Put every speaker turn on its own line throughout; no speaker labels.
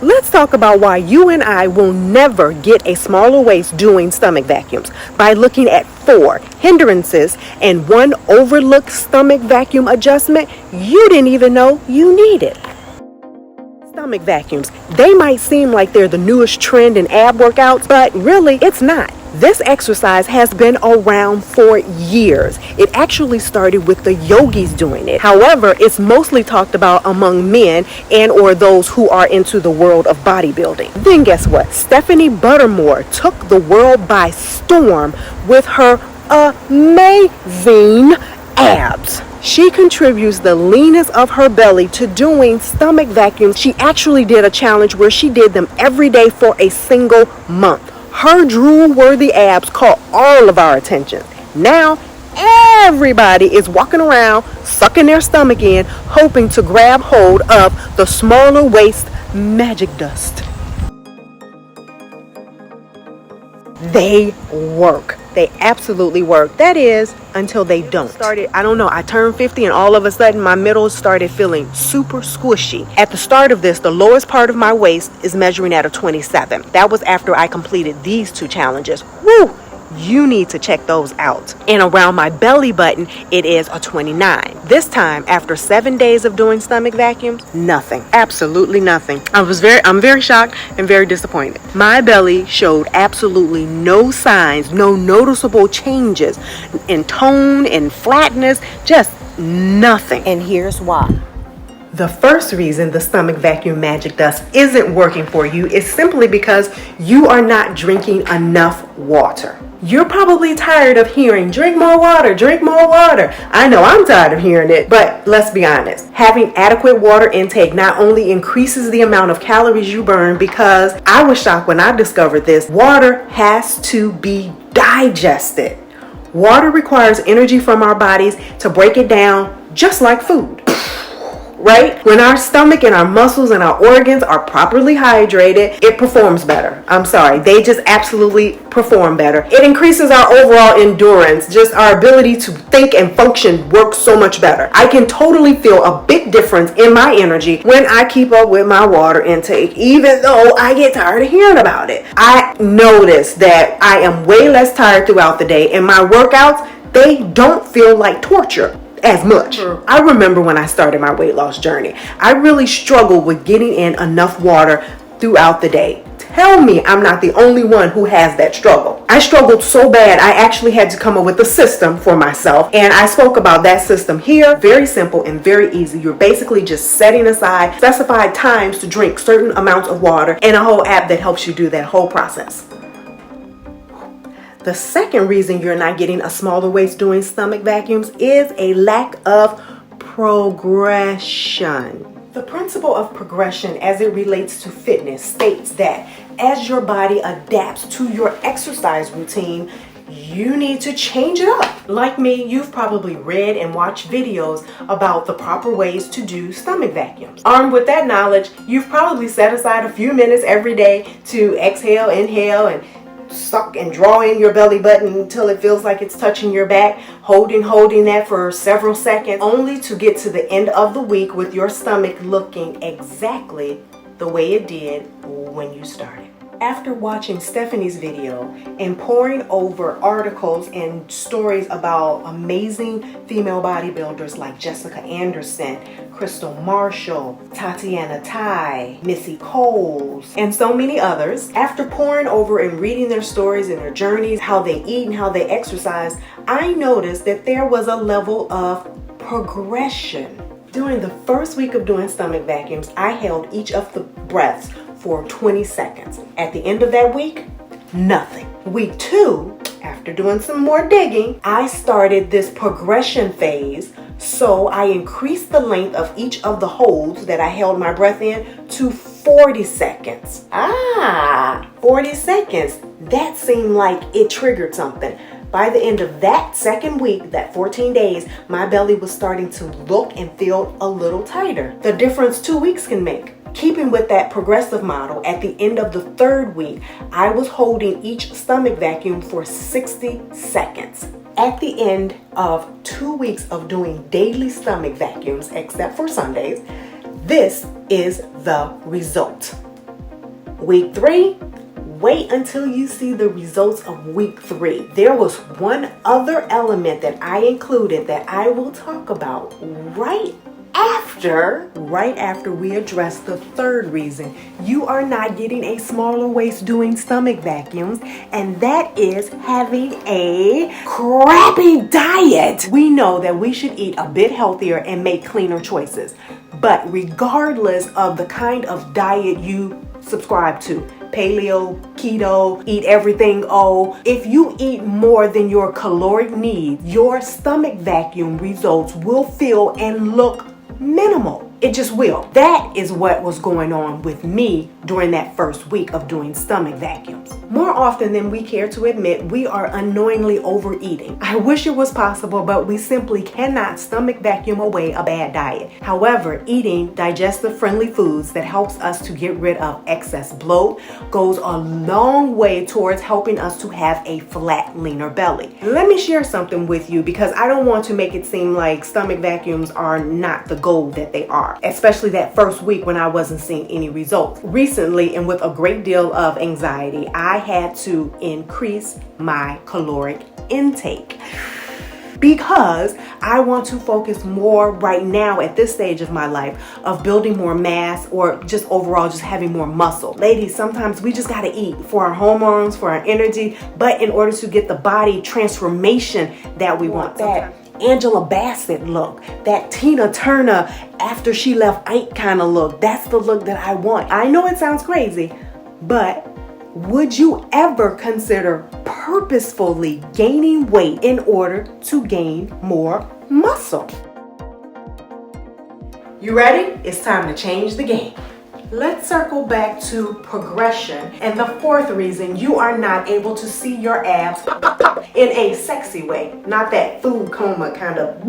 Let's talk about why you and I will never get a smaller waist doing stomach vacuums by looking at 4 hindrances and 1 overlooked stomach vacuum adjustment you didn't even know you needed. Stomach vacuums, they might seem like they're the newest trend in ab workouts, but really it's not. This exercise has been around for years. It actually started with the yogis doing it. However, it's mostly talked about among men and or those who are into the world of bodybuilding. Then guess what? Stephanie Buttermore took the world by storm with her amazing abs. She contributes the leanest of her belly to doing stomach vacuums. She actually did a challenge where she did them every day for a single month. Her drool-worthy abs caught all of our attention. Now, everybody is walking around, sucking their stomach in, hoping to grab hold of the smaller waist magic dust. They work. They absolutely work. That is, until they don't. I turned 50 and all of a sudden my middle started feeling super squishy. At the start of this, the lowest part of my waist is measuring at a 27. That was after I completed these 2 challenges. Woo! You need to check those out. And around my belly button, it is a 29. This time, after 7 days of doing stomach vacuums, nothing. Absolutely nothing. I'm very shocked and very disappointed. My belly showed absolutely no signs, no noticeable changes in tone and flatness, just nothing. And here's why. The first reason the stomach vacuum magic dust isn't working for you is simply because you are not drinking enough water. You're probably tired of hearing, drink more water, drink more water. I know I'm tired of hearing it, but let's be honest. Having adequate water intake not only increases the amount of calories you burn, because I was shocked when I discovered this, water has to be digested. Water requires energy from our bodies to break it down just like food. Right? When our stomach and our muscles and our organs are properly hydrated, it performs better. I'm sorry, they just absolutely perform better. It increases our overall endurance, just our ability to think and function works so much better. I can totally feel a big difference in my energy when I keep up with my water intake, even though I get tired of hearing about it. I notice that I am way less tired throughout the day, and my workouts, they don't feel like torture as much. I remember when I started my weight loss journey, I really struggled with getting in enough water throughout the day. Tell me I'm not the only one who has that struggle. I struggled so bad, I actually had to come up with a system for myself, and I spoke about that system here. Very simple and very easy. You're basically just setting aside specified times to drink certain amounts of water, and a whole app that helps you do that whole process. The second reason you're not getting a smaller waist doing stomach vacuums is a lack of progression. The principle of progression as it relates to fitness states that as your body adapts to your exercise routine, you need to change it up. Like me, you've probably read and watched videos about the proper ways to do stomach vacuums. Armed with that knowledge, you've probably set aside a few minutes every day to exhale, inhale, and suck and draw in your belly button until it feels like it's touching your back, holding that for several seconds, only to get to the end of the week with your stomach looking exactly the way it did when you started. After watching Stephanie's video and poring over articles and stories about amazing female bodybuilders like Jessica Anderson, Crystal Marshall, Tatiana Tai, Missy Coles, and so many others, after poring over and reading their stories and their journeys, how they eat and how they exercise, I noticed that there was a level of progression. During the first week of doing stomach vacuums, I held each of the breaths for 20 seconds. At the end of that week, nothing. Week 2, after doing some more digging, I started this progression phase. So I increased the length of each of the holds that I held my breath in to 40 seconds. 40 seconds. That seemed like it triggered something. By the end of that second week, that 14 days, my belly was starting to look and feel a little tighter. The difference 2 weeks can make. Keeping with that progressive model, at the end of the 3rd week, I was holding each stomach vacuum for 60 seconds. At the end of 2 weeks of doing daily stomach vacuums, except for Sundays, this is the result. Week 3, wait until you see the results of week 3. There was one other element that I included that I will talk about right after we address the third reason you are not getting a smaller waist doing stomach vacuums, and that is having a crappy diet. We know that we should eat a bit healthier and make cleaner choices, but regardless of the kind of diet you subscribe to, paleo, keto, eat everything if you eat more than your caloric need, your stomach vacuum results will feel and look minimal. It just will. That is what was going on with me during that first week of doing stomach vacuums. More often than we care to admit, we are unknowingly overeating. I wish it was possible, but we simply cannot stomach vacuum away a bad diet. However, eating digestive-friendly foods that helps us to get rid of excess bloat goes a long way towards helping us to have a flat, leaner belly. Let me share something with you, because I don't want to make it seem like stomach vacuums are not the goal that they are, especially that first week when I wasn't seeing any results. Recently, and with a great deal of anxiety, I had to increase my caloric intake because I want to focus more right now at this stage of my life of building more mass, or just overall just having more muscle. Ladies, sometimes we just gotta eat for our hormones, for our energy, but in order to get the body transformation that we want. That Angela Bassett look, that Tina Turner after she left Ike kind of look, that's the look that I want. I know it sounds crazy, but would you ever consider purposefully gaining weight in order to gain more muscle? You ready? It's time to change the game. Let's circle back to progression and the fourth reason you are not able to see your abs in a sexy way, not that food coma kind of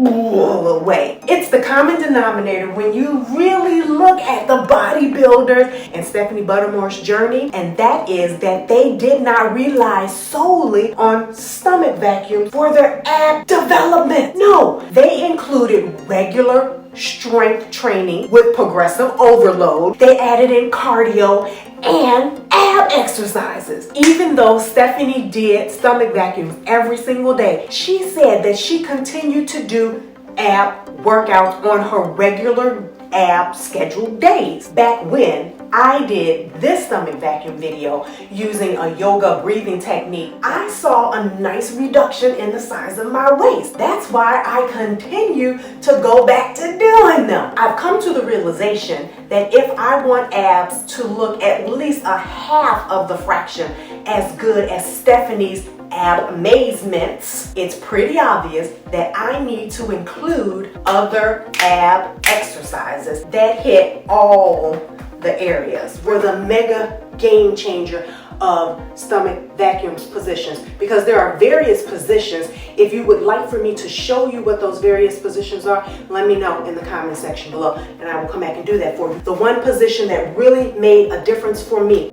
way. It's the common denominator when you really look at the bodybuilders and Stephanie Buttermore's journey, and that is that they did not rely solely on stomach vacuums for their ab development. No, they included regular strength training with progressive overload. They added in cardio and ab exercises. Even though Stephanie did stomach vacuums every single day, she said that she continued to do ab workouts on her regular ab scheduled days. Back when I did this stomach vacuum video using a yoga breathing technique, I saw a nice reduction in the size of my waist. That's why I continue to go back to doing them. I've come to the realization that if I want abs to look at least a half of the fraction as good as Stephanie's ab amazements, it's pretty obvious that I need to include other ab exercises that hit all the areas. We're the mega game changer of stomach vacuums positions, because there are various positions. If you would like for me to show you what those various positions are, let me know in the comment section below and I will come back and do that for you. The one position that really made a difference for me,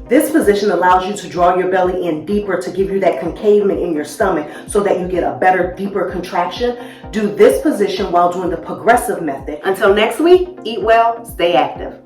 this position allows you to draw your belly in deeper to give you that concavement in your stomach so that you get a better, deeper contraction. Do this position while doing the progressive method. Until next week, eat well, stay active.